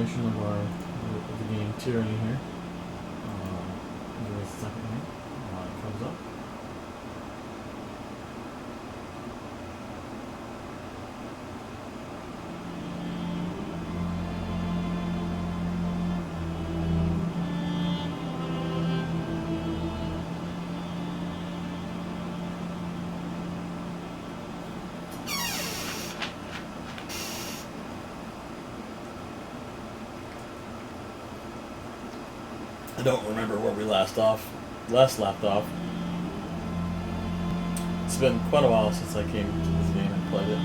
continuation of the game Tyranny here. Give us a second here while it comes up. I don't remember where we left off. It's been quite a while since I came to this game and played it.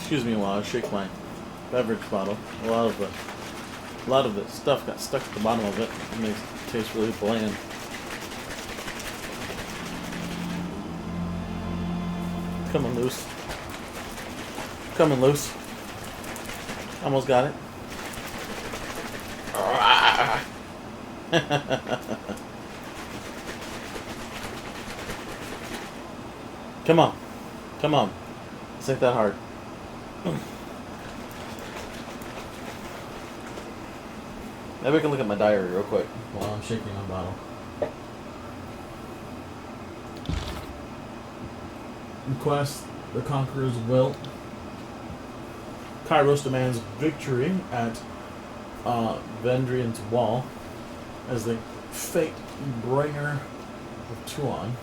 Excuse me while I shake my beverage bottle. A lot of the stuff got stuck at the bottom of it. It makes it taste really bland. Coming loose. Coming loose. Almost got it. Come on. Come on. It's not that hard. Maybe we can look at my diary real quick while I'm shaking my bottle. Request the Conqueror's will. Kairos demands victory at Vendrian's wall as the fate bringer of Tuon.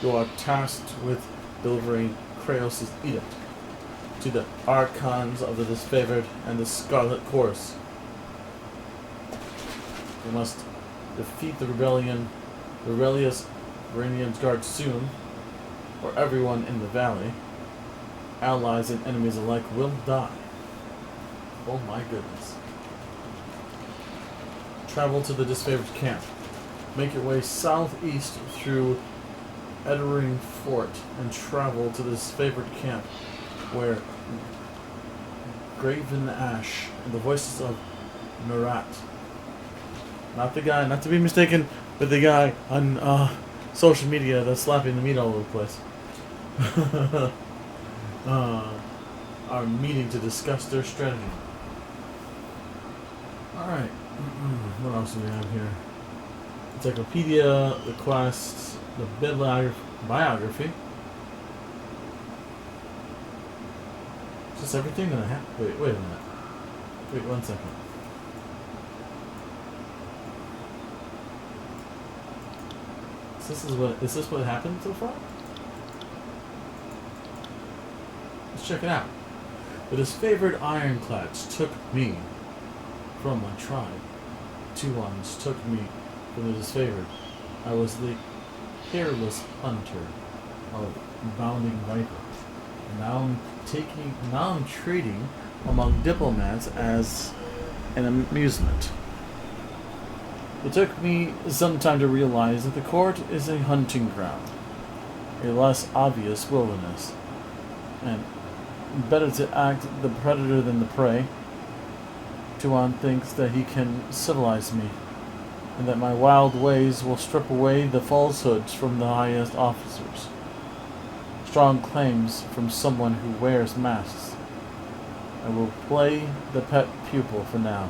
You are tasked with delivering Kratos' edict to the archons of the disfavored and the Scarlet Course. We must defeat the rebellious Varangian's guard soon, or everyone in the valley, allies and enemies alike, will die. Oh my goodness. Travel to the disfavored camp. Make your way southeast through Ettering Fort and travel to the disfavored camp where Graven Ash and the voices of Murat, not the guy, not to be mistaken with the guy on social media that's slapping the meat all over the place, are meeting to discuss their strategy. Alright, what else do we have here? Encyclopedia, the quests, the biography. Is this everything that I have? Wait a minute. Wait 1 second. Is this what happened so far? Let's check it out. The disfavored ironclads took me from my tribe. Tuons took me from the disfavored. I was the hairless hunter of bounding viper. And now I'm trading among diplomats as an amusement. It took me some time to realize that the court is a hunting ground, a less obvious wilderness, and better to act the predator than the prey. Tuon thinks that he can civilize me, and that my wild ways will strip away the falsehoods from the highest officers. Strong claims from someone who wears masks. I will play the pet pupil for now,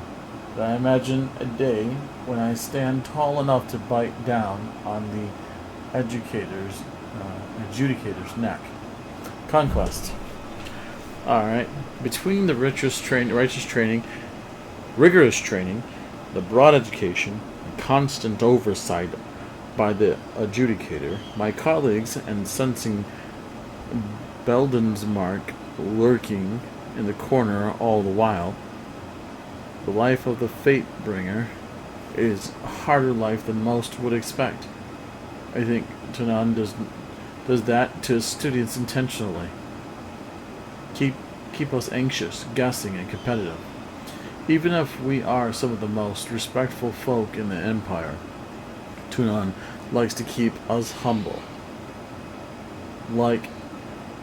but I imagine a day when I stand tall enough to bite down on the adjudicator's neck. Conquest. Alright. Between the rigorous training, the broad education, and constant oversight by the adjudicator, my colleagues, and sensing Belden's mark lurking in the corner all the while, the life of the Fate Bringer is a harder life than most would expect. I think Tanan does that to his students intentionally. Keep us anxious, guessing, and competitive. Even if we are some of the most respectful folk in the Empire, Tunon likes to keep us humble. Like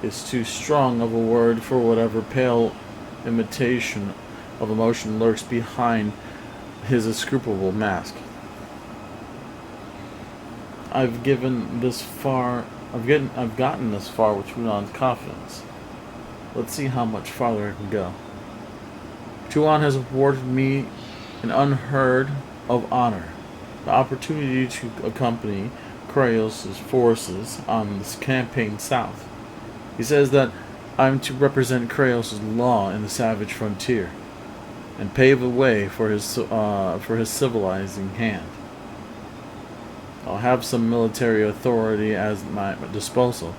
is too strong of a word for whatever pale imitation of emotion lurks behind his unscrupulous mask. I've gotten this far with Tunan's confidence. Let's see how much farther I can go. Tuan has awarded me an unheard of honor, the opportunity to accompany Kraios' forces on this campaign south. He says that I'm to represent Kraios' law in the savage frontier, and pave the way for his civilizing hand. I'll have some military authority at my disposal,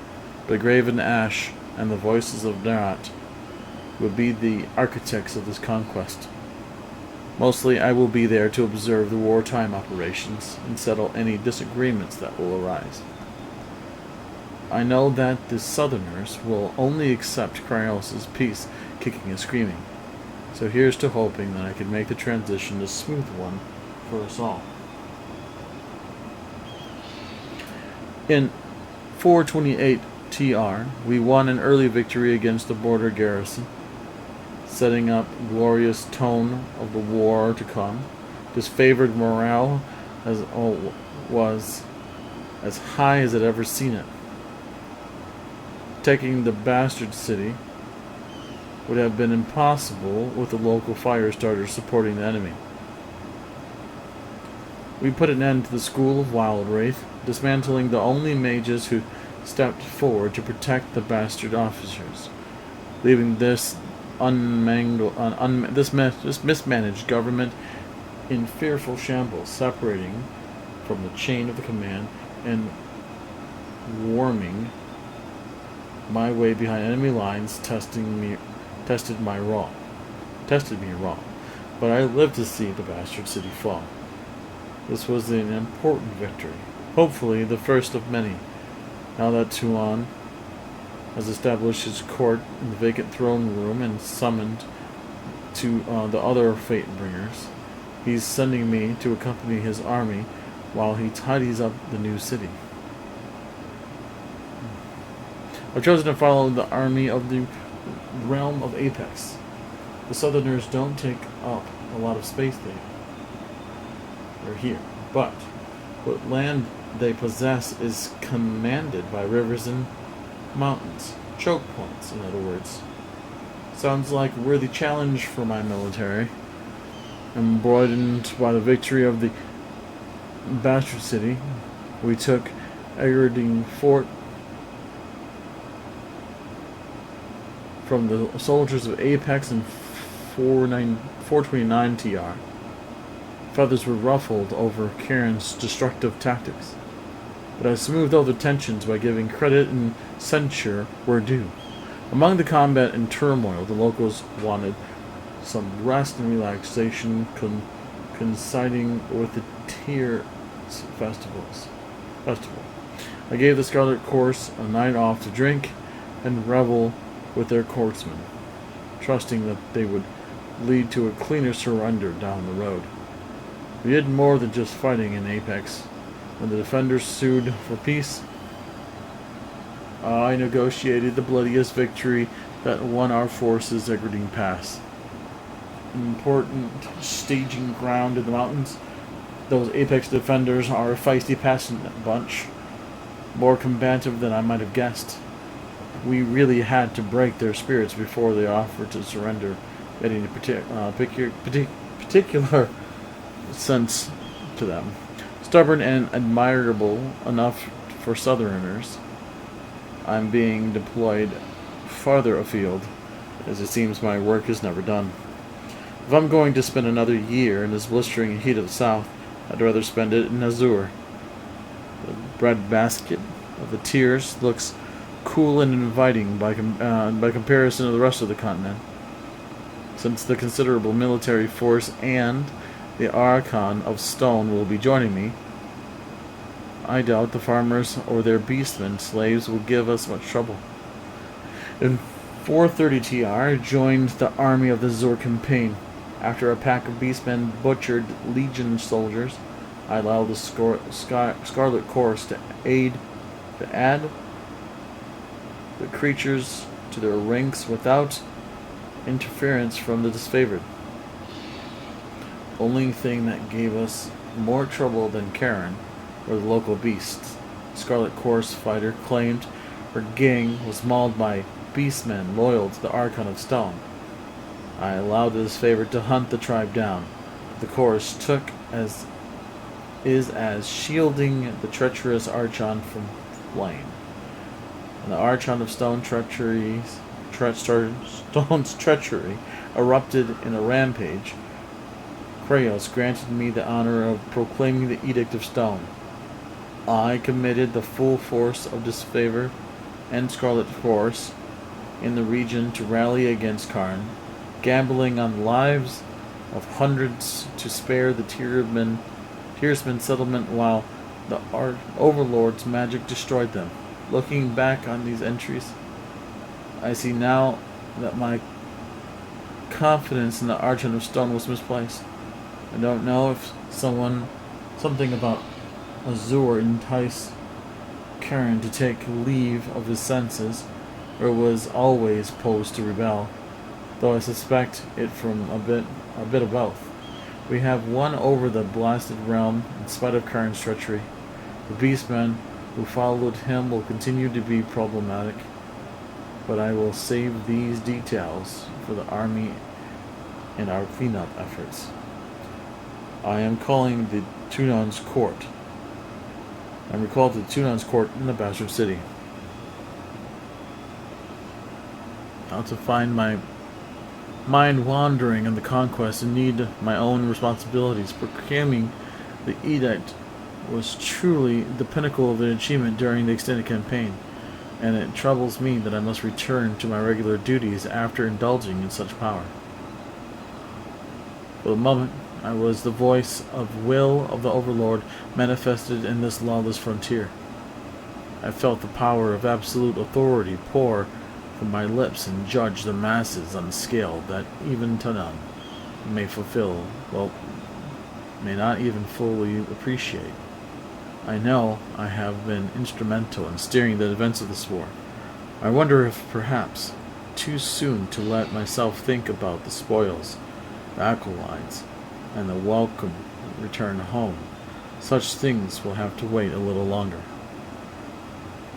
but Graven Ash and the voices of Nerat will be the architects of this conquest. Mostly I will be there to observe the wartime operations and settle any disagreements that will arise. I know that the Southerners will only accept Kraios' peace kicking and screaming, so here's to hoping that I can make the transition a smooth one for us all. In 428 TR, we won an early victory against the border garrison, setting up glorious tone of the war to come. Disfavored morale was as high as I'd ever seen it. Taking the bastard city would have been impossible with the local fire starters supporting the enemy. We put an end to the school of Wild Wraith, dismantling the only mages who stepped forward to protect the bastard officers, leaving this mismanaged government in fearful shambles, separating from the chain of the command and worming my way behind enemy lines, tested me wrong. But I lived to see the bastard city fall. This was an important victory, hopefully the first of many. Now that Tuan has established his court in the vacant throne room and summoned to the other fate bringers, he's sending me to accompany his army while he tidies up the new city. I've chosen to follow the army of the realm of Apex. The Southerners don't take up a lot of space they're here, but what land they possess is commanded by rivers and mountains. Choke points, in other words. Sounds like a worthy challenge for my military. Embroidened by the victory of the Bastard City, we took Egerding Fort from the soldiers of Apex in 429 TR. Feathers were ruffled over Karen's destructive tactics, but I smoothed over tensions by giving credit and censure where due. Among the combat and turmoil, the locals wanted some rest and relaxation, coinciding with the Tears festival. I gave the Scarlet Course a night off to drink and revel with their courtsmen, trusting that they would lead to a cleaner surrender down the road. We did more than just fighting in Apex. When the defenders sued for peace, I negotiated the bloodiest victory that won our forces Egerding Pass. An important staging ground in the mountains. Those Apex defenders are a feisty, passionate bunch, more combative than I might have guessed. We really had to break their spirits before they offered to surrender, getting a particular sense to them. Stubborn and admirable enough for Southerners, I'm being deployed farther afield, as it seems my work is never done. If I'm going to spend another year in this blistering heat of the South, I'd rather spend it in Azure. The breadbasket of the Tears looks cool and inviting by comparison to the rest of the continent. Since the considerable military force and the Archon of Stone will be joining me, I doubt the farmers or their beastmen slaves will give us much trouble. In 430 TR, I joined the army of the Zor campaign. After a pack of beastmen butchered Legion soldiers, I allowed the Scarlet Chorus to add the creatures to their ranks without interference from the disfavored. Only thing that gave us more trouble than Karen were the local beasts. Scarlet Chorus fighter claimed her gang was mauled by beastmen loyal to the Archon of Stone. I allowed the disfavored to hunt the tribe down. The chorus took as shielding the treacherous Archon from flame. And the Archon of Stone's treachery erupted in a rampage. Kraos granted me the honor of proclaiming the Edict of Stone. I committed the full force of disfavor and Scarlet Force in the region to rally against Karn, gambling on the lives of hundreds to spare the Tiersman settlement while the Overlord's magic destroyed them. Looking back on these entries, I see now that my confidence in the Archon of Stone was misplaced. I don't know if something about Azure enticed Karen to take leave of his senses, or was always posed to rebel, though I suspect it from a bit of both. We have won over the blasted realm in spite of Karen's treachery. The beastmen who followed him will continue to be problematic, but I will save these details for the army and our cleanup efforts. I am calling the Tunon's Court. I'm recalled to the Tunon's Court in the Bastard City. Now to find my mind wandering in the conquest and need my own responsibilities. Proclaiming the edict was truly the pinnacle of an achievement during the extended campaign, and it troubles me that I must return to my regular duties after indulging in such power. For the moment, I was the voice of will of the Overlord manifested in this lawless frontier. I felt the power of absolute authority pour from my lips and judge the masses on a scale that even Tunon may may not even fully appreciate. I know I have been instrumental in steering the events of this war. I wonder if perhaps too soon to let myself think about the spoils, the acolytes, and the welcome return home. Such things will have to wait a little longer.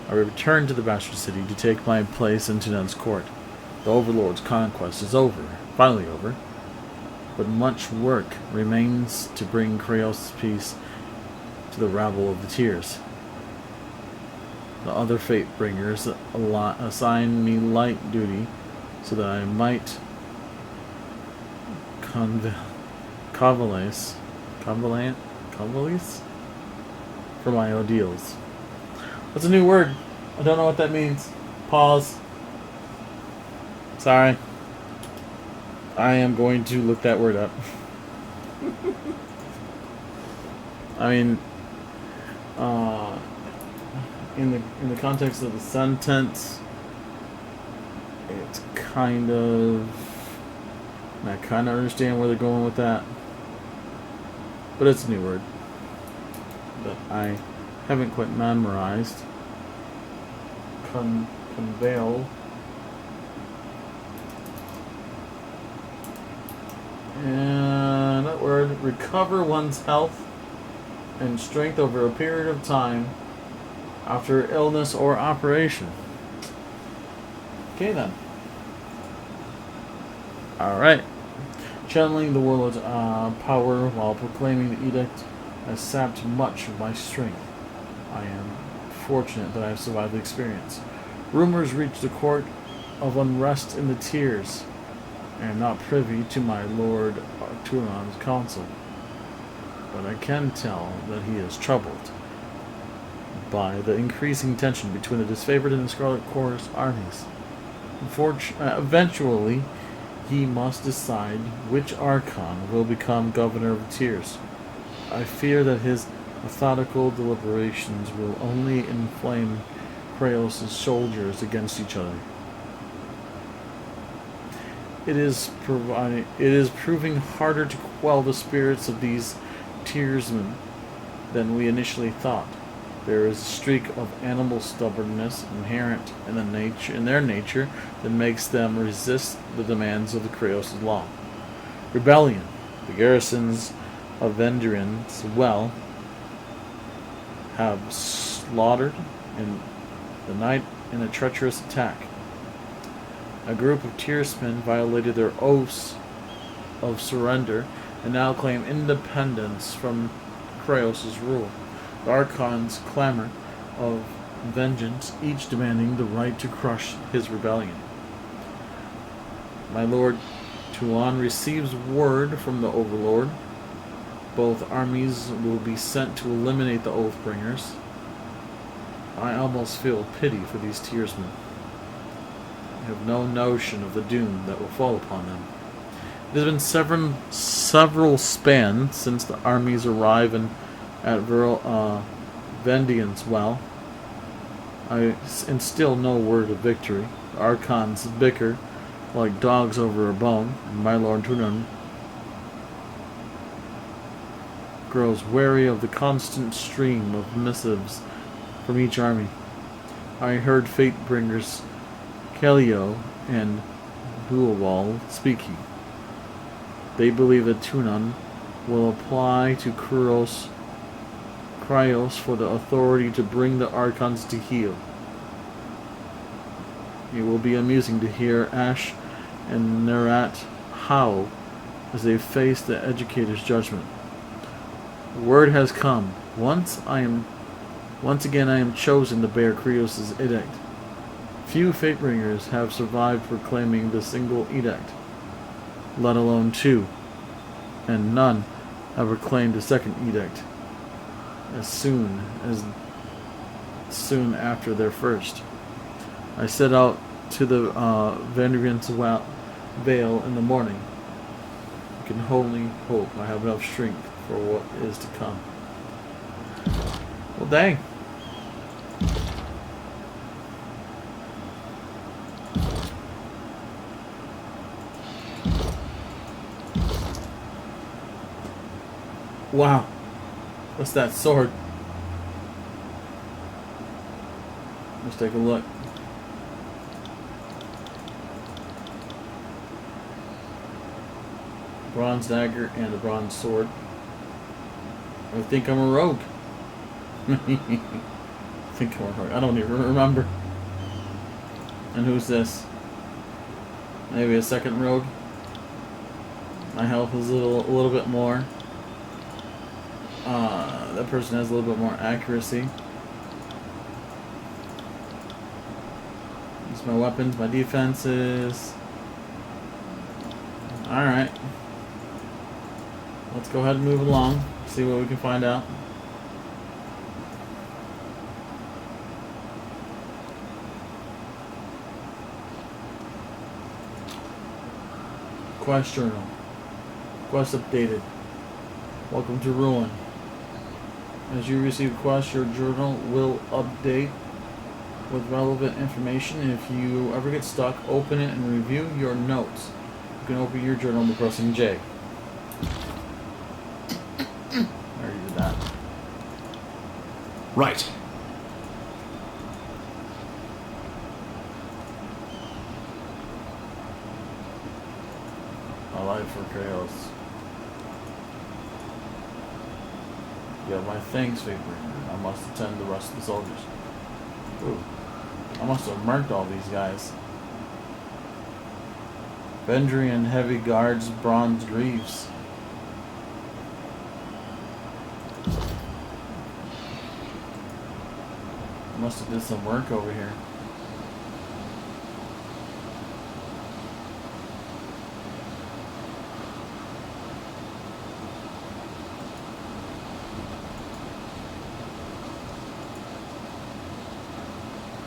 I return to the Bastard City to take my place in Tunon's Court. The Overlord's conquest is finally over, but much work remains to bring Kraos' peace to the rabble of the Tiers. The other Fate Bringers assign me light duty so that I might convalesce for my ordeals. That's a new word. I don't know what that means. Pause. Sorry. I am going to look that word up. I mean, in the context of the sentence, it's kind of, I kind of understand where they're going with that, but it's a new word that I haven't quite memorized. Conveil. And that word, recover one's health and strength over a period of time after illness or operation. Okay then. Alright. Channeling the world's power while proclaiming the edict has sapped much of my strength. I am fortunate that I have survived the experience. Rumors reach the court of unrest in the Tiers. I am not privy to my Lord Arturon's counsel, but I can tell that he is troubled by the increasing tension between the disfavored and the Scarlet Chorus armies. Eventually, he must decide which Archon will become governor of the Tiers. I fear that his methodical deliberations will only inflame Kraos' soldiers against each other. It is proving harder to quell the spirits of these tearsmen than we initially thought. There is a streak of animal stubbornness inherent in their nature that makes them resist the demands of the Kraos' law. Rebellion. The garrisons of Vendrian's well have slaughtered in the night in a treacherous attack. A group of tiersmen violated their oaths of surrender and now claim independence from Kraos' rule. The Archons clamor of vengeance, each demanding the right to crush his rebellion. My lord Tuan receives word from the Overlord. Both armies will be sent to eliminate the Oathbringers. I almost feel pity for these tiersmen. I have no notion of the doom that will fall upon them. It has been several spans since the armies arrive at Vendian's well. And still no word of victory. The Archons bicker like dogs over a bone, and my lord Tunan grows wary of the constant stream of missives from each army. I heard Fatebringers Kelio and Buawal speaking. They believe that Tunan will apply to Kryos for the authority to bring the Archons to heel. It will be amusing to hear Ash and Nerat howl as they face the educator's judgment. Word has come. Once again I am chosen to bear Kryos' edict. Few Fatebringers have survived proclaiming the single edict, let alone two, and none have proclaimed a second edict as soon after their first. I set out to the Vendrian's Vale in the morning. I can only hope I have enough strength for what is to come. Well, dang. Wow. What's that sword? Let's take a look. Bronze dagger and a bronze sword. I think I'm a rogue. I think I'm a rogue. I don't even remember. And who's this? Maybe a second rogue. My health is a little bit more. That person has a little bit more accuracy. These are my weapons, my defenses. Alright. Let's go ahead and move along. See what we can find out. Quest journal. Quest updated. Welcome to Ruin. As you receive quests, your journal will update with relevant information, and if you ever get stuck, open it and review your notes. You can open your journal by pressing J. I already did that. Right. A life for chaos. You have my thanks, Fatebringer. I must attend the rest of the soldiers. Ooh. I must have murked all these guys. Vendrian heavy guards, bronze greaves. I must have did some work over here.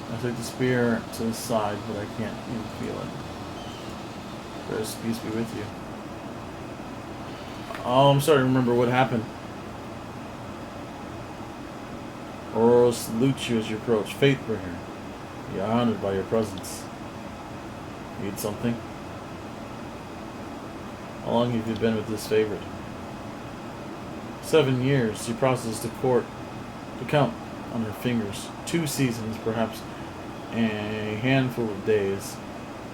I took the spear to the side, but I can't even feel it. Grace, peace be with you. Oh, I'm starting to remember what happened. Aurora salutes you as you approach. Fatebringer, you are honored by your presence. Need something? How long have you been with this favorite? 7 years. She processed the court to count on her fingers. 2 seasons, perhaps a handful of days.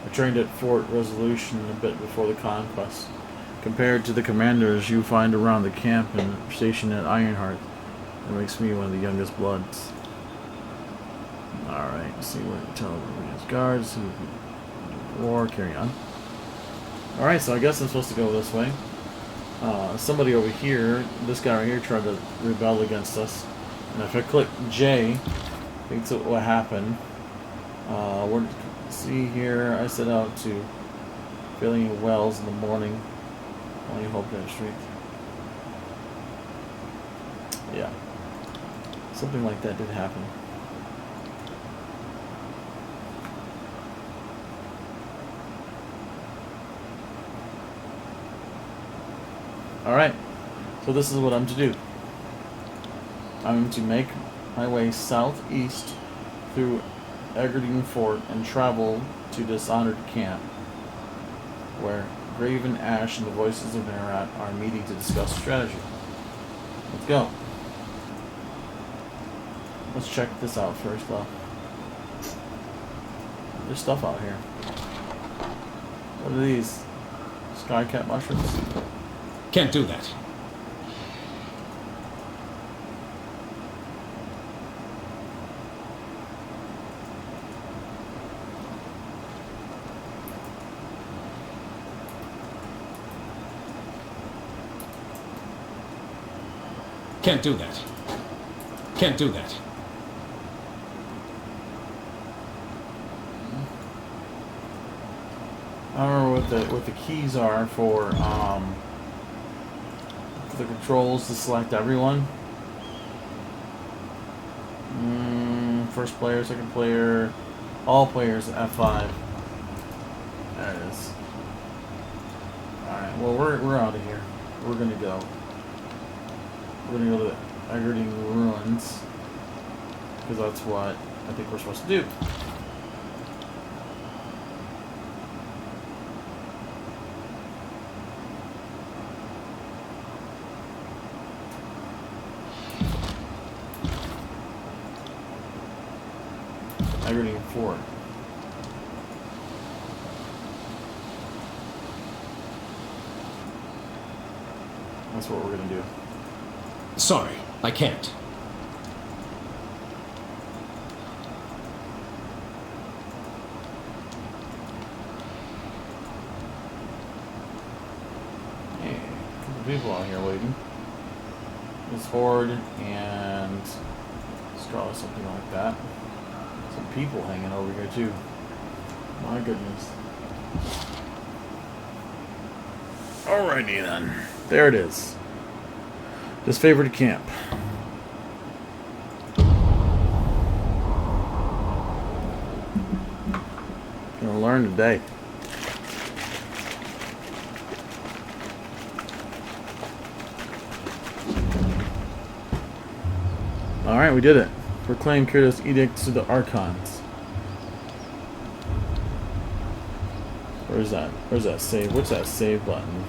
I trained at Fort Resolution a bit before the conquest. Compared to the commanders you find around the camp and stationed at Ironheart, that makes me one of the youngest bloods. Alright, see what tell his guards who war, carry on. Alright, so I guess I'm supposed to go this way. Somebody over here, this guy right here, tried to rebel against us. And if I click J, I think that's what happened. We're see here, I set out to filling wells in the morning. Only hope to have strength. Yeah. Something like that did happen. Alright. So this is what I'm to do. I'm to make my way southeast through Egerdine Fort and travel to Dishonored Camp, where Graven, Ash, and the Voices of Nerat are meeting to discuss strategy. Let's go. Let's check this out first, though. There's stuff out here. What are these? Skycat mushrooms? Can't do that. Can't do that. Can't do that. I don't remember what the keys are for the controls to select everyone. First player, second player, all players F5. There it is. Alright, well we're out of here. We're gonna go. We're gonna go to the Egerdine Ruins, because that's what I think we're supposed to do. Egerdine Fort. That's what we're gonna do. Sorry, I can't. Hey, a couple people out here waiting. This Horde and Scarlet, something like that. Some people hanging over here too. My goodness. Alrighty then. There it is. Disfavored camp. Gonna learn today. Alright, we did it. Proclaim Kurdos edicts to the Archons. Where's that? Where's that save? What's that save button?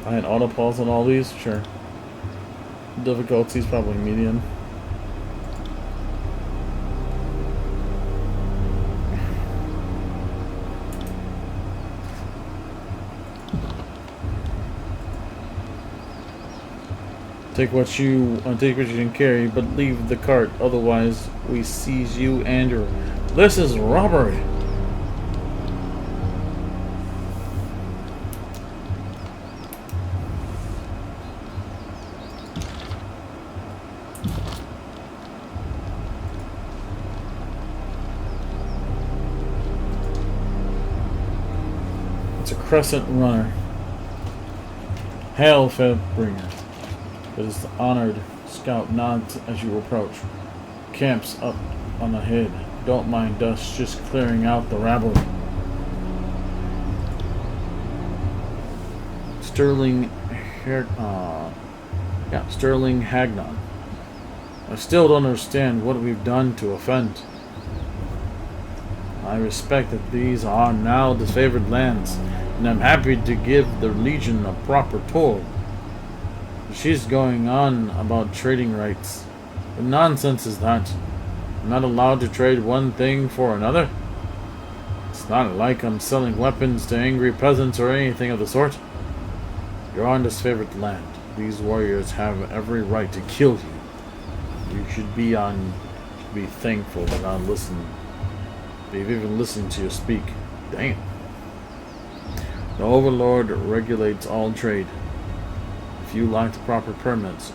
I had auto pause on all these? Sure. Difficulty's probably medium. Take what you can carry, but leave the cart. Otherwise, we seize you and your. This is robbery. It's a crescent runner. Hail, Fatebringer. It is the honored scout nods as you approach. Camps up on the head. Don't mind dust, just clearing out the rabble. Sterling Yeah, Sterling Hagnon. I still don't understand what we've done to offend. I respect that these are now disfavored lands, and I'm happy to give the Legion a proper toll. She's going on about trading rights. What nonsense is that? I'm not allowed to trade one thing for another? It's not like I'm selling weapons to angry peasants or anything of the sort. You're on disfavored land. These warriors have every right to kill you. You should be thankful that I listen. They've even listened to you speak. Damn. The Overlord regulates all trade. If you lack the proper permits,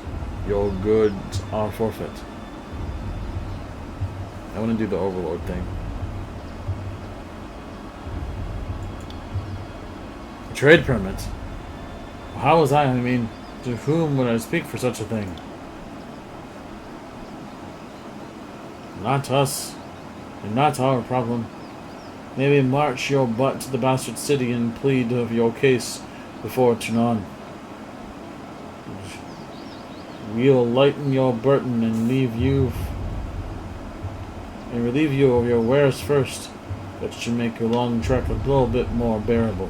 your goods are forfeit. I want to do the Overlord thing. Trade permits? How was I mean, to whom would I speak for such a thing? Not us. And not our problem. Maybe march your butt to the bastard city and plead of your case before Tyranny. We'll lighten your burden and relieve you of your wares first. That should make your long trek a little bit more bearable.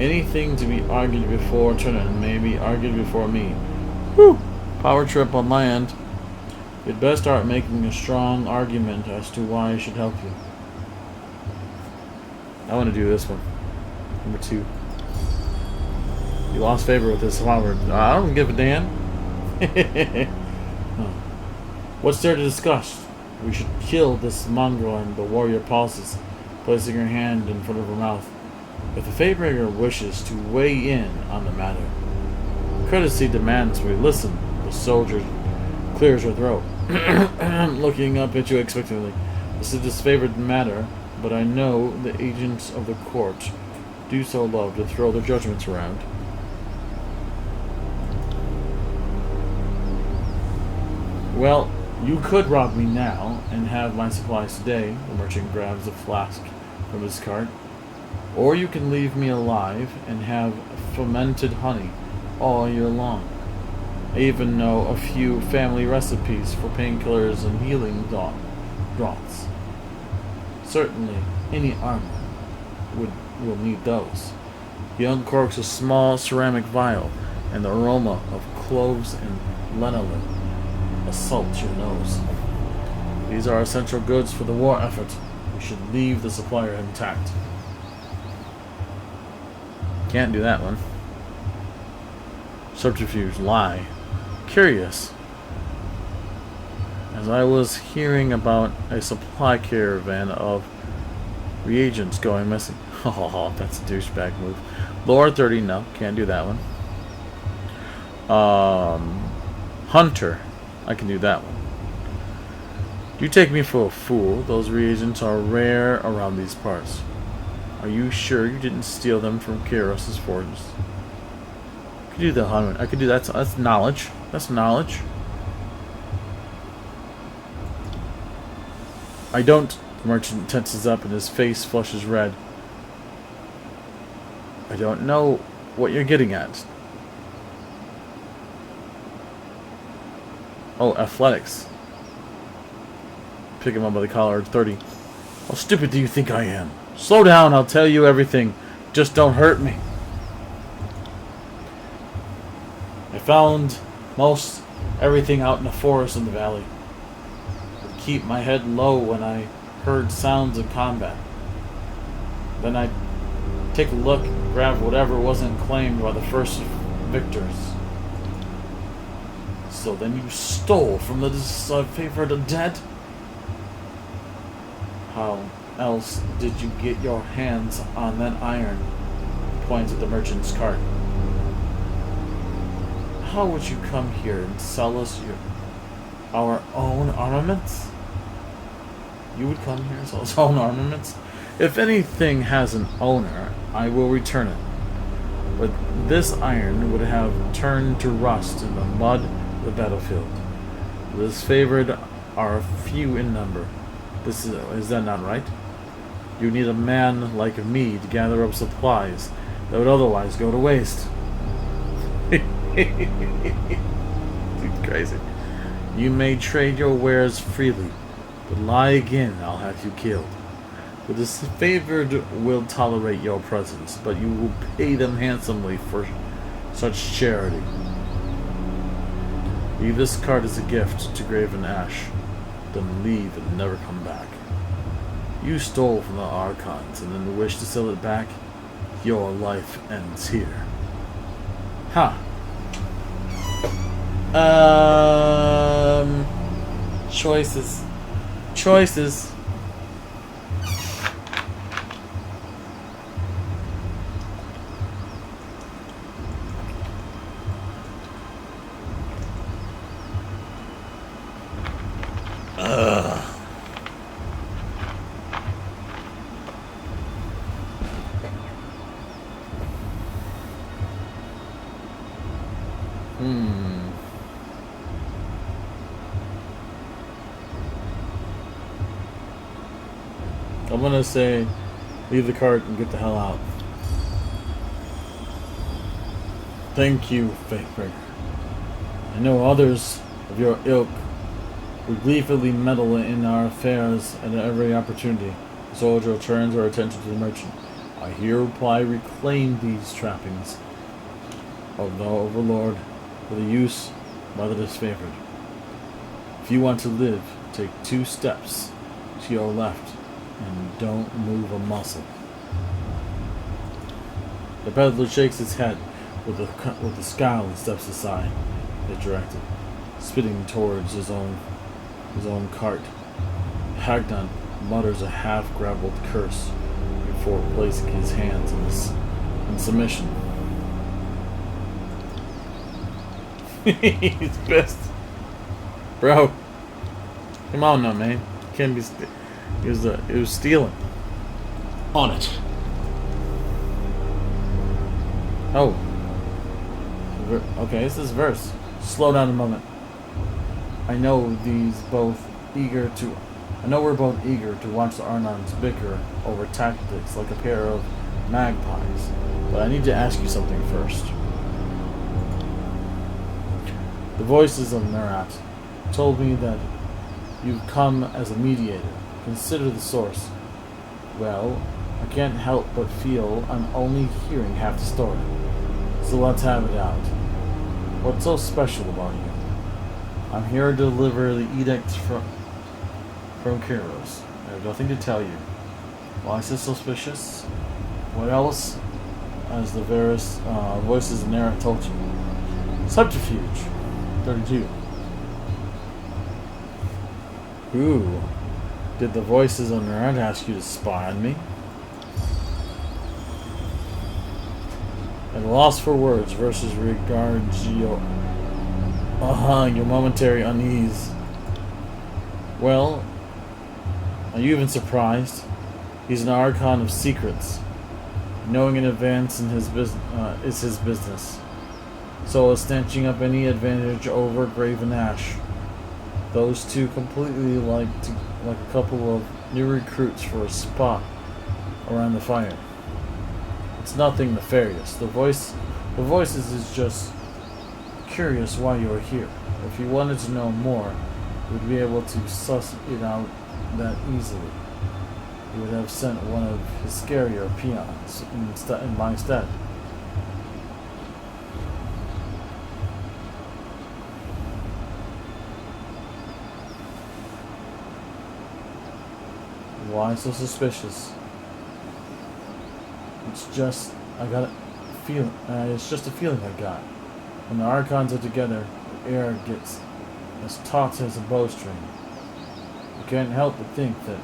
Anything to be argued before Tyranny may be argued before me. Whew! Power trip on my end. You'd best start making a strong argument as to why I should help you. I want to do this one. Number 2. You lost favor with this flower. I don't give a damn. What's there to discuss? We should kill this mongrel, and the warrior pauses, placing her hand in front of her mouth. If the Fatebringer wishes to weigh in on the matter, courtesy demands we listen. The soldier clears her throat, looking up at you expectantly. This is a disfavored matter, but I know the agents of the court do so love to throw their judgments around. Well, you could rob me now and have my supplies today. The merchant grabs a flask from his cart. Or you can leave me alive and have fermented honey all year long. I even know a few family recipes for painkillers and healing draughts. Certainly, any armor will need those. He uncorks a small ceramic vial, and the aroma of cloves and lanolin assaults your nose. These are essential goods for the war effort. We should leave the supplier intact. Can't do that one. Subterfuge, lie. Curious. As I was hearing about a supply caravan of reagents going missing. Oh, that's a douchebag move. Lore 30, no, can't do that one. Hunter, I can do that one. Do you take me for a fool? Those reagents are rare around these parts. Are you sure you didn't steal them from Kairos' forges? I could do the Hunter. I could do that. That's knowledge. That's knowledge. I don't. The merchant tenses up and his face flushes red. I don't know what you're getting at. Oh, athletics. Pick him up by the collar at 30. How stupid do you think I am? Slow down, I'll tell you everything. Just don't hurt me. I found most everything out in the forest in the valley. I'd keep my head low when I heard sounds of combat. Then I'd take a look and grab whatever wasn't claimed by the first victors. So then you stole from the favored dead? How else did you get your hands on that iron? Points at the merchant's cart. How would you come here and sell us our own armaments? You would come here and sell us our own armaments? If anything has an owner, I will return it. But this iron would have turned to rust in the mud of the battlefield. The disfavored are few in number. Is that not right? You need a man like me to gather up supplies that would otherwise go to waste. Crazy. You may trade your wares freely, but lie again, I'll have you killed. The disfavored will tolerate your presence, but you will pay them handsomely for such charity. Leave this card as a gift to Graven Ash, then leave and never come back. You stole from the Archons and then wish to sell it back? Your life ends here. Ha! Choices. Choices. I'm gonna say, leave the cart and get the hell out. Thank you, Fakebreaker. I know others of your ilk would gleefully meddle in our affairs at every opportunity. The soldier turns our attention to the merchant. I hereby reclaim these trappings of the Overlord for the use by the disfavored. If you want to live, take 2 steps to your left and don't move a muscle. The peddler shakes his head with a scowl and steps aside, as directed, spitting towards his own cart. Hagnon mutters a half-gravelled curse before placing his hands in submission. He's pissed. Bro, come on now, man. Can't be. It was stealing. On it. Oh. Okay, this is verse. Slow down a moment. I know we're both eager to watch the Arnons bicker over tactics like a pair of magpies. But I need to ask you something first. The voices of Nerat told me that you've come as a mediator. Consider the source. Well, I can't help but feel I'm only hearing half the story. So let's have it out. What's so special about you? I'm here to deliver the edict from Kairos. I have nothing to tell you. Why so suspicious? What else? As the various voices in there told you. Subterfuge. 32. Ooh. Did the voices on their end ask you to spy on me? At a loss for words versus regards your momentary unease. Well, are you even surprised? He's an archon of secrets. Knowing in advance is his business. So is snatching up any advantage over Graven Ash. Those two completely like a couple of new recruits for a spot around the fire. It's nothing nefarious. The voices is just curious why you are here. If you wanted to know more, you would be able to suss it out that easily. He would have sent one of his scarier peons in my stead. Why so suspicious? It's just it's just a feeling I got. When the Archons are together, the air gets as taut as a bowstring. You can't help but think that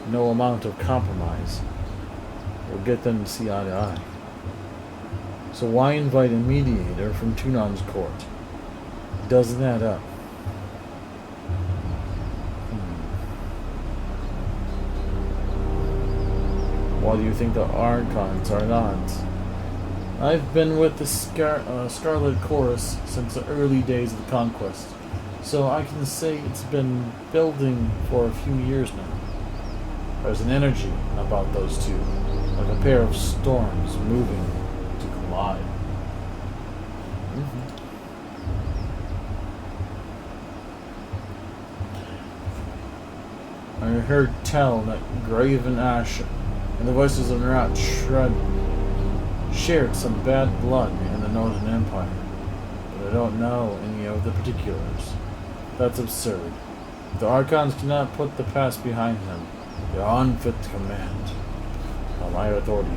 no amount of compromise will get them to see eye to eye. So why invite a mediator from Tunon's court? It doesn't add up. Why do you think the Archons are not? I've been with the Scarlet Chorus since the early days of the Conquest, so I can say it's been building for a few years now. There's an energy about those two, like a pair of storms moving to collide. I heard tell that Graven Ash and the voices of Nerat shared some bad blood in the Northern Empire, but I don't know any of the particulars. That's absurd. The Archons cannot put the past behind them. They are unfit to command. By my authority,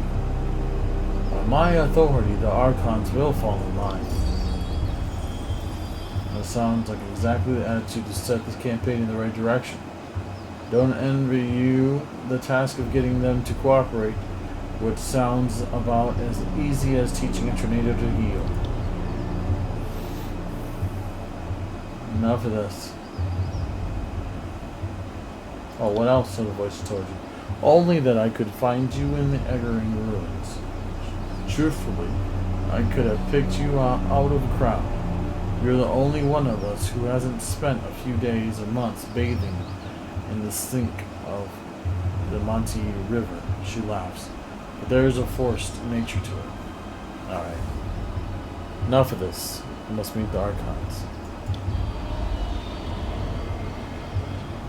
the Archons will fall in line. That sounds like exactly the attitude to set this campaign in the right direction. Don't envy you the task of getting them to cooperate, which sounds about as easy as teaching a tornado to heal. Enough of this. Oh, what else have the voices told you? Only that I could find you in the Eggering ruins. Truthfully, I could have picked you out of a crowd. You're the only one of us who hasn't spent a few days or months bathing in the sink of the Monte River. She laughs. But there is a forced nature to it. Alright. Enough of this. We must meet the Archons.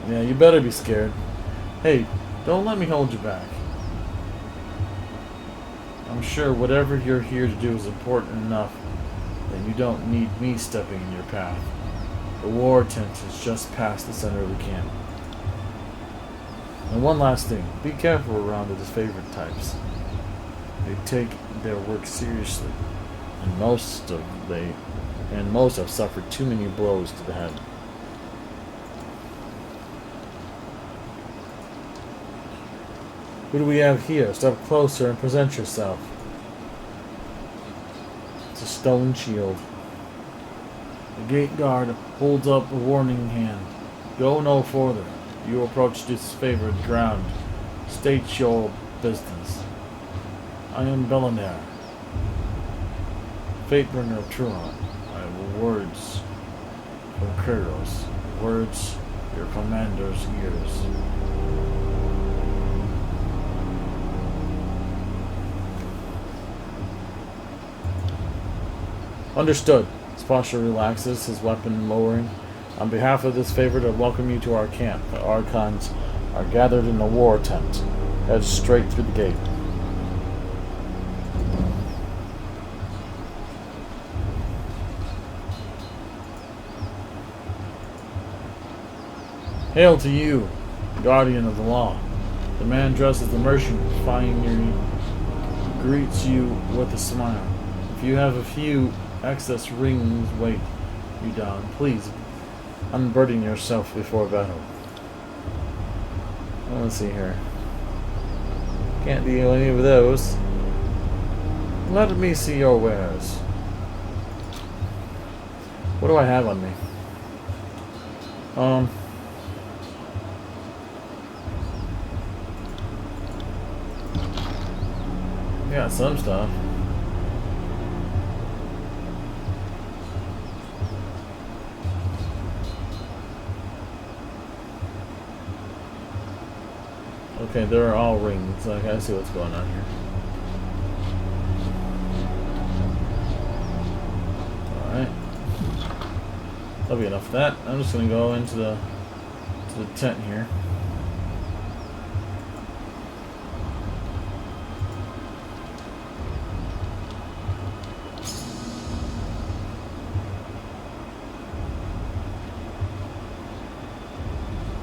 Yeah, you better be scared. Hey, don't let me hold you back. I'm sure whatever you're here to do is important enough that you don't need me stepping in your path. The war tent is just past the center of the camp. And one last thing, be careful around the disfavored types. They take their work seriously, and most have suffered too many blows to the head. Who do we have here? Step closer and present yourself. It's a stone shield. The gate guard holds up a warning hand. Go no further. You approach disfavored ground. State your business. I am Bellinaire, Fatebringer of Turon. I have words from Kyros. Words your commander's ears. Understood. His posture relaxes, his weapon lowering. On behalf of this favorite, I welcome you to our camp. The Archons are gathered in the war tent. Head straight through the gate. Hail to you, guardian of the law. The man dressed as the merchant finally greets you with a smile. If you have a few excess rings weight you down, please unburden yourself before battle. Well, let's see here. Can't deal any of those. Let me see your wares. What do I have on me? Yeah, some stuff. Okay, they're all rings. I gotta see what's going on here. Alright. That'll be enough of that. I'm just gonna go into the tent here.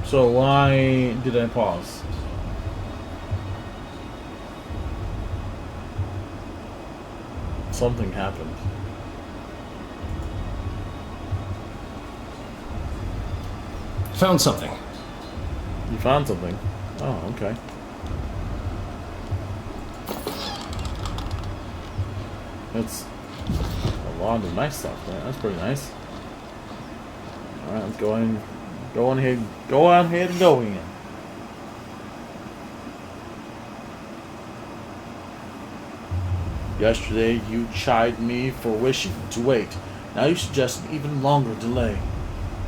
So why did I pause? Something happened. Found something. You found something? Oh, okay. That's a lot of nice stuff there. That's pretty nice. Alright, let's go in. Go on ahead and go in. Yesterday you chid me for wishing to wait. Now you suggest an even longer delay.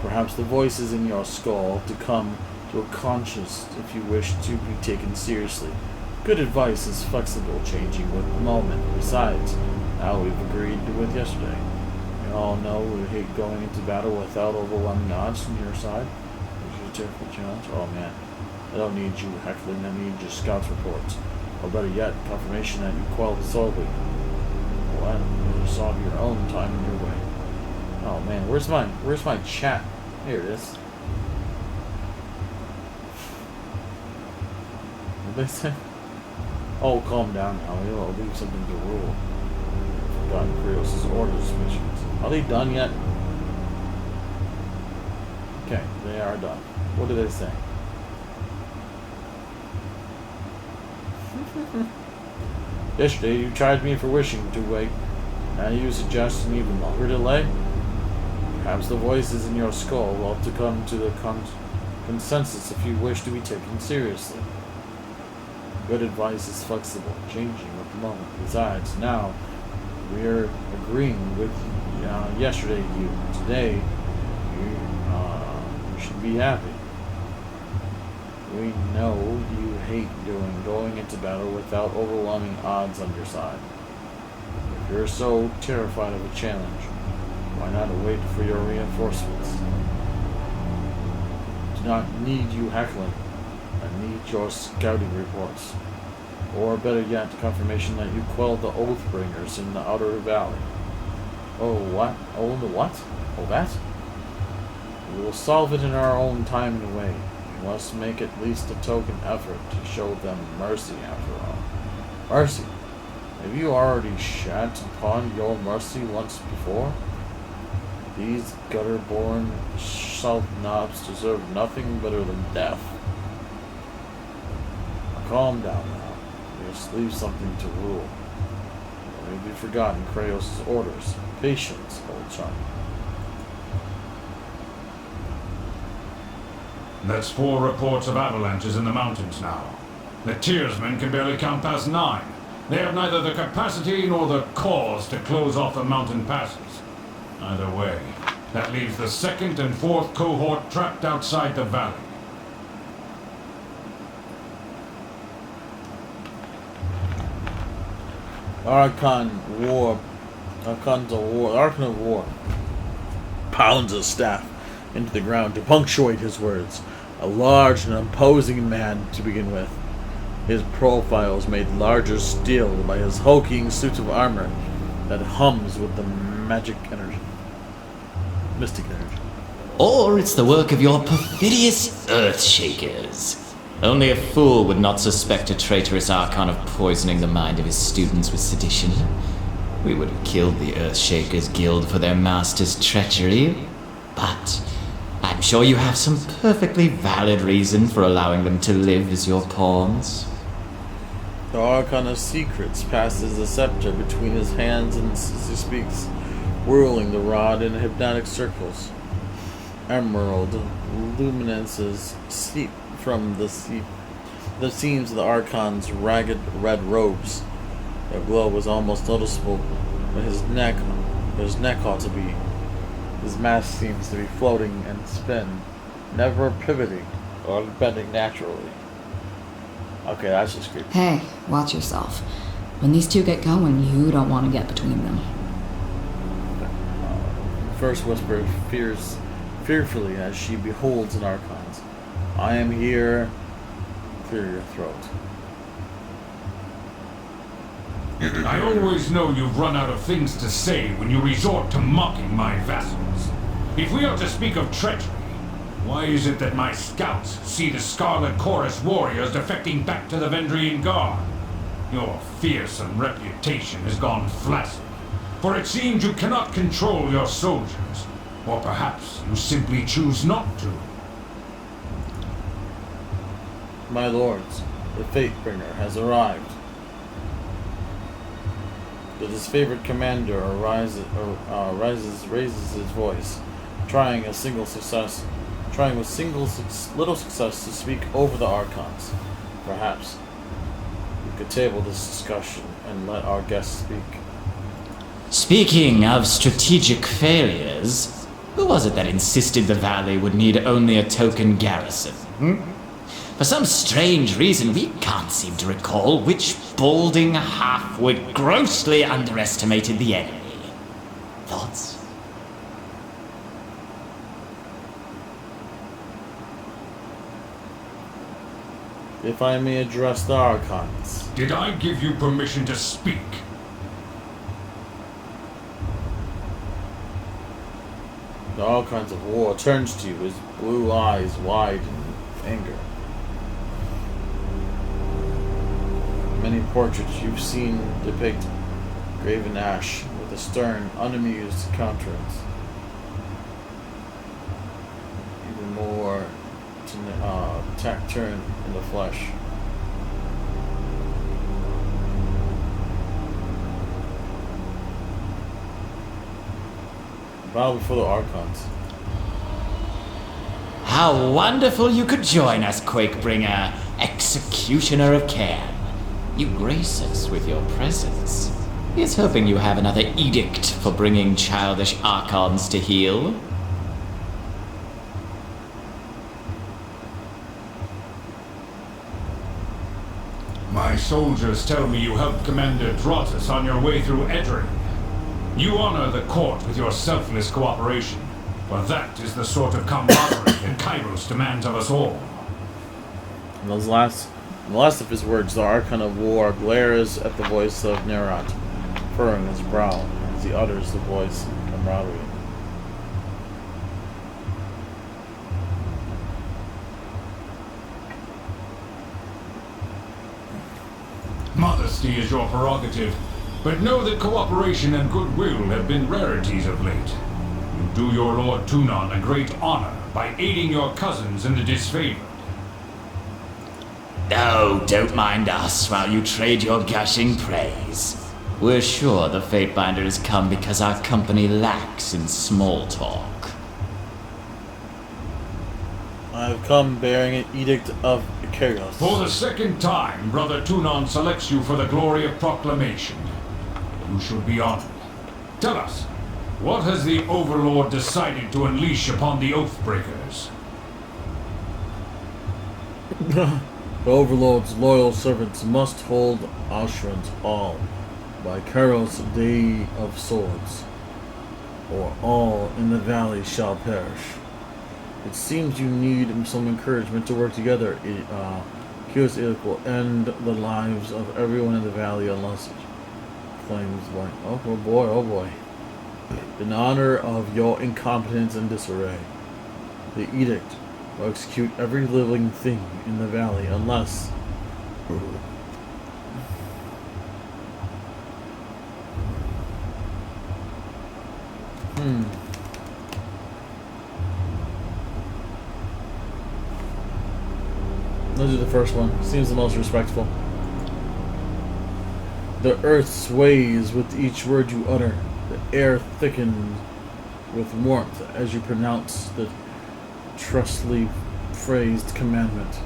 Perhaps the voices in your skull to come You're conscious if you wish to be taken seriously. Good advice is flexible, changing with the moment. Besides, now we've agreed with yesterday. We all know we hate going into battle without overwhelming odds from your side. Is your difficult challenge? Oh man. I don't need you heckling, I need your scouts reports. Or better yet, confirmation that you quelled the solely. What? You solve your own time in your way. Oh man, where's my chat? Here it is. What did they say? Oh, calm down now. I'll leave something to rule. Forgotten Krios' orders missions. Are they done yet? Okay, they are done. What do they say? Yesterday you charged me for wishing to wait. Now you suggest an even longer delay? Perhaps the voices in your skull will have to come to the consensus if you wish to be taken seriously. Good advice is flexible, changing with the moment. Besides, now we're agreeing with yesterday you. Today, you should be happy. We know you hate going into battle without overwhelming odds on your side. If you're so terrified of a challenge, why not wait for your reinforcements? Do not need you heckling. I need your scouting reports. Or better yet, confirmation that you quelled the Oathbringers in the Outer Valley. Oh, what? Oh, the what? Oh, that? We will solve it in our own time and way. We must make at least a token effort to show them mercy after all. Mercy? Have you already shat upon your mercy once before? These gutter-born self-knobs deserve nothing better than death. Calm down now. Just leave something to rule. Maybe you've forgotten Krios' orders. Patience, old chum. That's 4 reports of avalanches in the mountains now. The Tearsmen can barely count past 9. They have neither the capacity nor the cause to close off the mountain passes. Either way, that leaves the 2nd and 4th cohort trapped outside the valley. Archon of War pounds his staff into the ground to punctuate his words. A large and imposing man to begin with. His profile is made larger still by his hulking suit of armor that hums with the mystic energy. Or it's the work of your perfidious Earthshakers. Only a fool would not suspect a traitorous Archon of poisoning the mind of his students with sedition. We would have killed the Earthshakers Guild for their master's treachery, but I'm sure you have some perfectly valid reason for allowing them to live as your pawns. The Archon of Secrets passes the scepter between his hands and as he speaks, whirling the rod in hypnotic circles. Emerald luminances seep from the seams of the Archon's ragged red robes. The glow was almost noticeable, but his neck ought to be. His mask seems to be floating and spin, never pivoting or bending naturally. Okay, that's just creepy. Hey, watch yourself. When these two get going, you don't want to get between them. First whisper fearfully as she beholds an Archon. I am here. Clear your throat. I always know you've run out of things to say when you resort to mocking my vassals. If we are to speak of treachery, why is it that my scouts see the Scarlet Chorus warriors defecting back to the Vendrian Guard? Your fearsome reputation has gone flaccid, for it seems you cannot control your soldiers, or perhaps you simply choose not to. My lords, the Fatebringer has arrived. The disfavored commander raises his voice, trying with little success to speak over the Archons. Perhaps we could table this discussion and let our guests speak. Speaking of strategic failures, who was it that insisted the valley would need only a token garrison? For some strange reason, we can't seem to recall which balding halfwit grossly underestimated the enemy. Thoughts? If I may address the Archons. Did I give you permission to speak? The Archons of War turns to you, his blue eyes wide in anger. Many portraits you've seen depict graven ash with a stern, unamused countenance. Even more taciturn in the flesh. Bow before the Archons. How wonderful you could join us, Quakebringer, Executioner of Cairn. You grace us with your presence. He's hoping you have another edict for bringing childish Archons to heel. My soldiers tell me you helped Commander Drotus on your way through Edring. You honor the court with your selfless cooperation, for that is the sort of camaraderie that Kairos demands of us all. And the last of his words, the Archon of War glares at the voice of Nerat, furrowing his brow as he utters the voice of camaraderie. Modesty is your prerogative, but know that cooperation and goodwill have been rarities of late. You do your Lord Tunon a great honor by aiding your cousins in the disfavored. No, don't mind us while you trade your gushing praise. We're sure the Fatebinder has come because our company lacks in small talk. I have come bearing an edict of Kairos. For the second time, Brother Tunon selects you for the glory of proclamation. You should be honored. Tell us, what has the Overlord decided to unleash upon the Oathbreakers? The Overlord's loyal servants must hold Ashrans all by Kairos' Day of Swords, or all in the valley shall perish. It seems you need some encouragement to work together. Kairos Edict will end the lives of everyone in the valley unless it claims like, oh boy, oh boy. In honor of your incompetence and disarray, the edict will execute every living thing in the valley unless Let's do the first one. Seems the most respectful. The earth sways with each word you utter. The air thickens with warmth as you pronounce the trustly phrased commandment.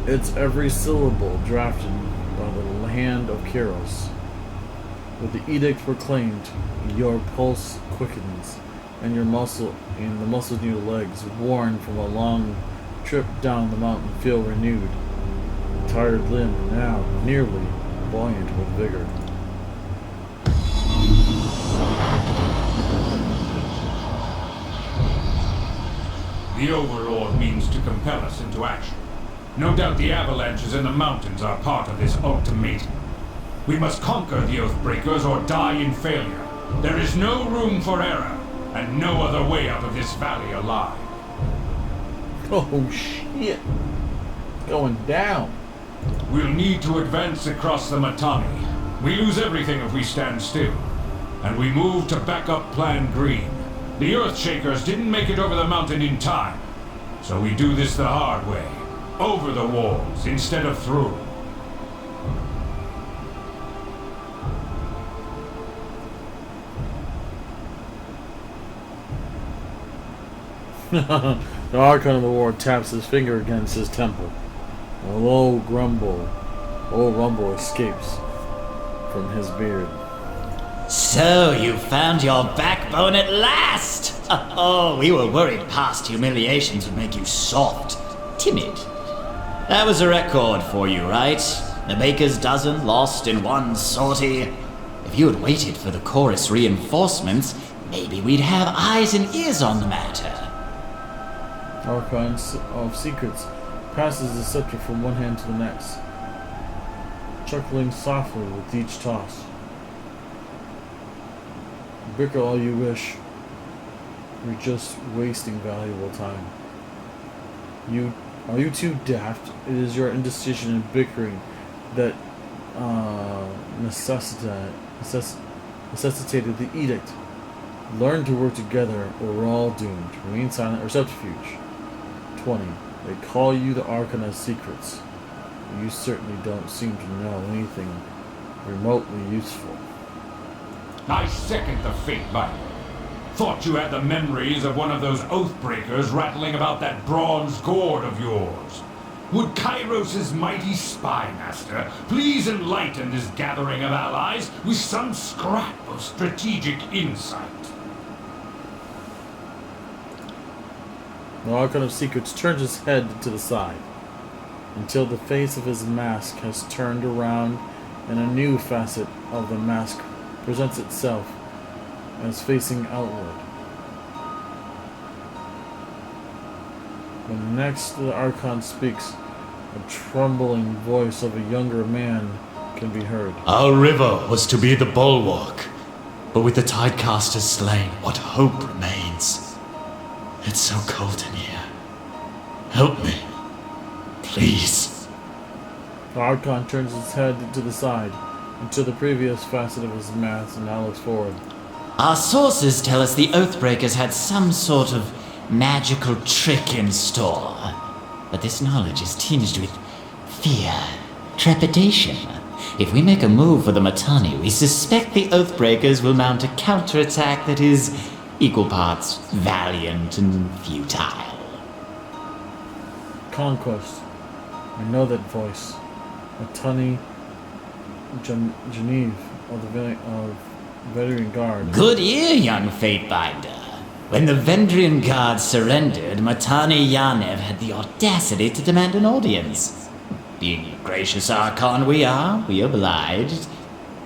It's every syllable drafted by the hand of Kairos. With the edict proclaimed, your pulse quickens, and the muscles in your legs, worn from a long trip down the mountain, feel renewed. A tired limb now nearly buoyant with vigor. The Overlord means to compel us into action. No doubt the avalanches in the mountains are part of this ultimatum. We must conquer the Oathbreakers or die in failure. There is no room for error, and no other way out of this valley alive. Oh shit. Going down. We'll need to advance across the Matami. We lose everything if we stand still. And we move to back up Plan Green. The Earthshakers didn't make it over the mountain in time. So we do this the hard way. Over the walls instead of through. The Archon of the War taps his finger against his temple. A low rumble escapes from his beard. So you found your back backbone at last! Oh, we were worried past humiliations would make you soft, timid. That was a record for you, right? The baker's dozen lost in one sortie. If you had waited for the chorus reinforcements, maybe we'd have eyes and ears on the matter. Archon of Secrets passes the scepter from one hand to the next, chuckling softly with each toss. Bicker all you wish. You're just wasting valuable time. Are you too daft? It is your indecision and bickering that necessitated the edict. Learn to work together or we're all doomed. Remain silent or subterfuge. 20. They call you the Archon of Secrets. You certainly don't seem to know anything remotely useful. I second the fate binder. Thought you had the memories of one of those oathbreakers rattling about that bronze gourd of yours. Would Kairos' mighty spy master please enlighten this gathering of allies with some scrap of strategic insight? The Archon of Secrets turns his head to the side until the face of his mask has turned around and a new facet of the mask presents itself as facing outward. When next the Archon speaks, a trembling voice of a younger man can be heard. Our river was to be the bulwark, but with the tidecasters slain, what hope remains? It's so cold in here. Help me. Please. The Archon turns his head to the side until the previous facet of his mask and now looks forward. Our sources tell us the Oathbreakers had some sort of magical trick in store. But this knowledge is tinged with fear, trepidation. If we make a move for the Mitanni, we suspect the Oathbreakers will mount a counterattack that is equal parts valiant and futile. Conquest. I know that voice. Mitanni Geneve of the Veteran Guard. Good ear, young Fatebinder. When the Vendrian Guard surrendered, Mitanni Yanev had the audacity to demand an audience. Being the gracious Archon we are, we obliged.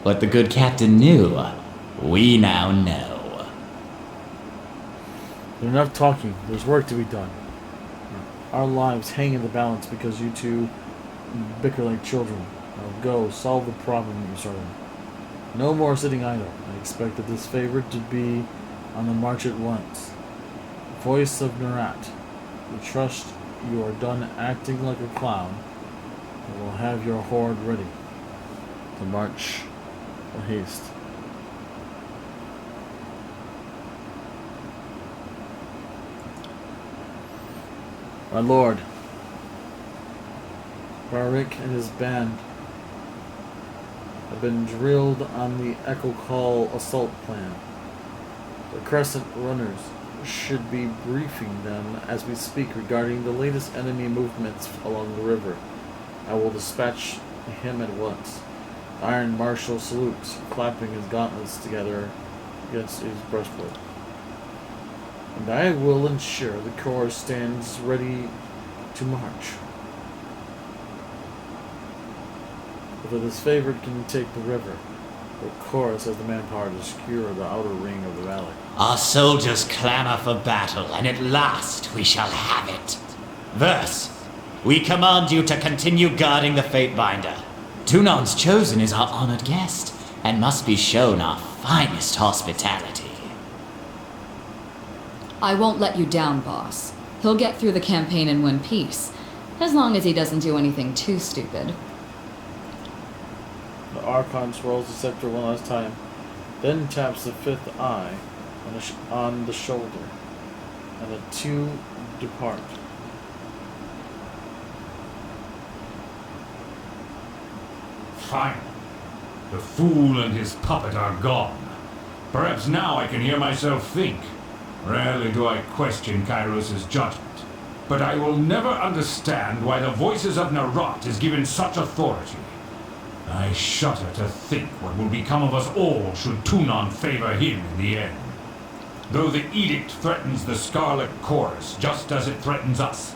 What the good captain knew, we now know. Enough talking. There's work to be done. Our lives hang in the balance because you two bicker like children. Now go, solve the problem you started. No more sitting idle. I expect that this favored to be on the march at once. Voice of Narat. We trust you are done acting like a clown and will have your horde ready to march with haste. My lord, Barik and his band have been drilled on the Echo Call assault plan. The Crescent Runners should be briefing them as we speak regarding the latest enemy movements along the river. I will dispatch him at once. The Iron Marshal salutes, clapping his gauntlets together against his breastplate. And I will ensure the Corps stands ready to march. Whether this favored can take the river, the Chorus has the manpower to secure the outer ring of the valley. Our soldiers clamor for battle, and at last we shall have it. Verse, we command you to continue guarding the Fatebinder. Tunon's chosen is our honored guest, and must be shown our finest hospitality. I won't let you down, boss. He'll get through the campaign in one piece, as long as he doesn't do anything too stupid. The Archon swirls the scepter one last time, then taps the fifth eye on the shoulder, and the two depart. Fine. The fool and his puppet are gone. Perhaps now I can hear myself think. Rarely do I question Kairos' judgment, but I will never understand why the voices of Narat is given such authority. I shudder to think what will become of us all should Tunon favor him in the end. Though the edict threatens the Scarlet Chorus just as it threatens us,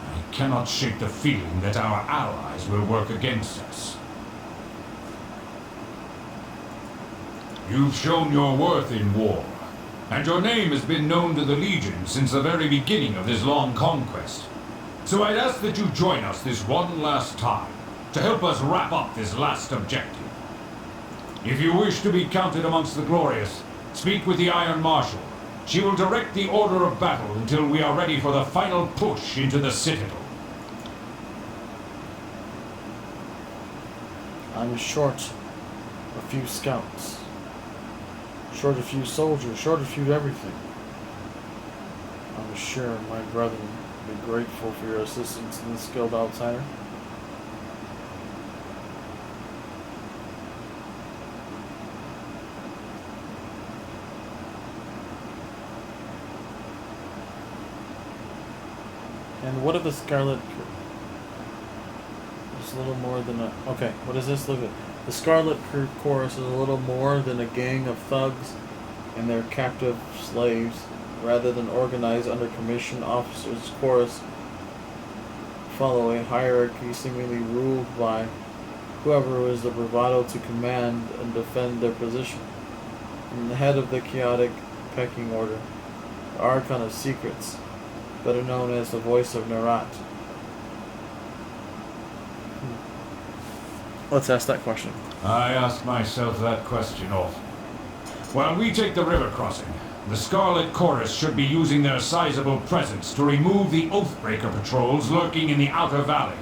I cannot shake the feeling that our allies will work against us. You've shown your worth in war, and your name has been known to the Legion since the very beginning of this long conquest. So I'd ask that you join us this one last time, to help us wrap up this last objective. If you wish to be counted amongst the glorious, speak with the Iron Marshal. She will direct the order of battle until we are ready for the final push into the Citadel. I was short a few scouts, short a few soldiers, short a few everything. I was sure my brethren would be grateful for your assistance in the skilled outsider. And what if the Scarlet... It's a little more than a... Okay, what is this? Look at it. The Scarlet Chorus is a little more than a gang of thugs and their captive slaves. Rather than organized under commissioned officers, chorus follow a hierarchy seemingly ruled by whoever was the bravado to command and defend their position. And the head of the chaotic pecking order, the Archon of Secrets, better known as the voice of Narat. Let's ask that question. I ask myself that question often. While we take the river crossing, the Scarlet Chorus should be using their sizable presence to remove the Oathbreaker patrols lurking in the Outer Valley.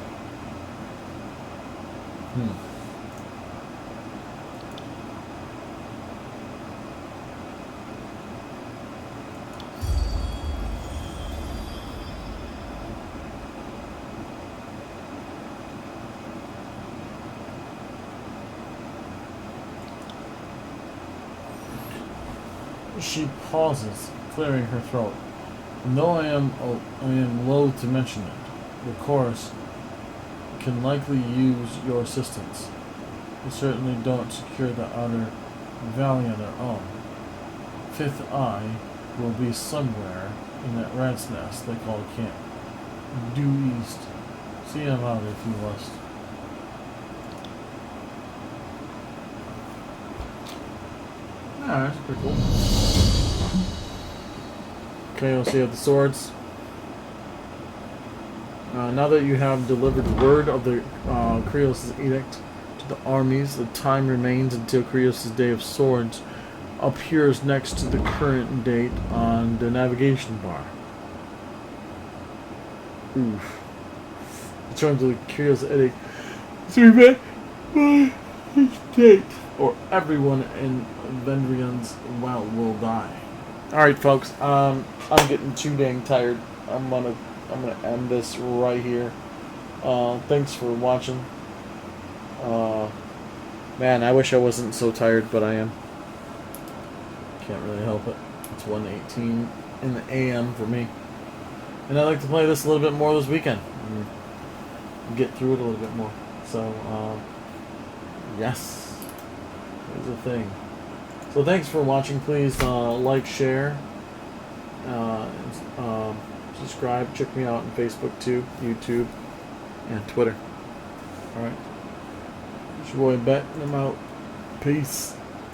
She pauses, clearing her throat. And though I am loath to mention it, the chorus can likely use your assistance. They certainly don't secure the outer valley on their own. Fifth Eye will be somewhere in that rat's nest they call camp. Due east. See him out if you must. That's pretty cool. Okay, we'll see of the swords. Now that you have delivered word of the Krios' edict to the armies, the time remains until Krios' Day of Swords appears next to the current date on the navigation bar. Oof. In terms of the Krios' edict, date, or everyone in Vendrian's well will die. Alright folks, I'm getting too dang tired. I'm gonna end this right here. Thanks for watching. Man, I wish I wasn't so tired, but I am. Can't really help it. It's 1:18 in the AM for me. And I'd like to play this a little bit more this weekend. And get through it a little bit more. So, yes. There's a thing. So thanks for watching. Please like, share, subscribe. Check me out on Facebook too, YouTube, and Twitter. Alright. It's your boy Bet, and I'm out. Peace.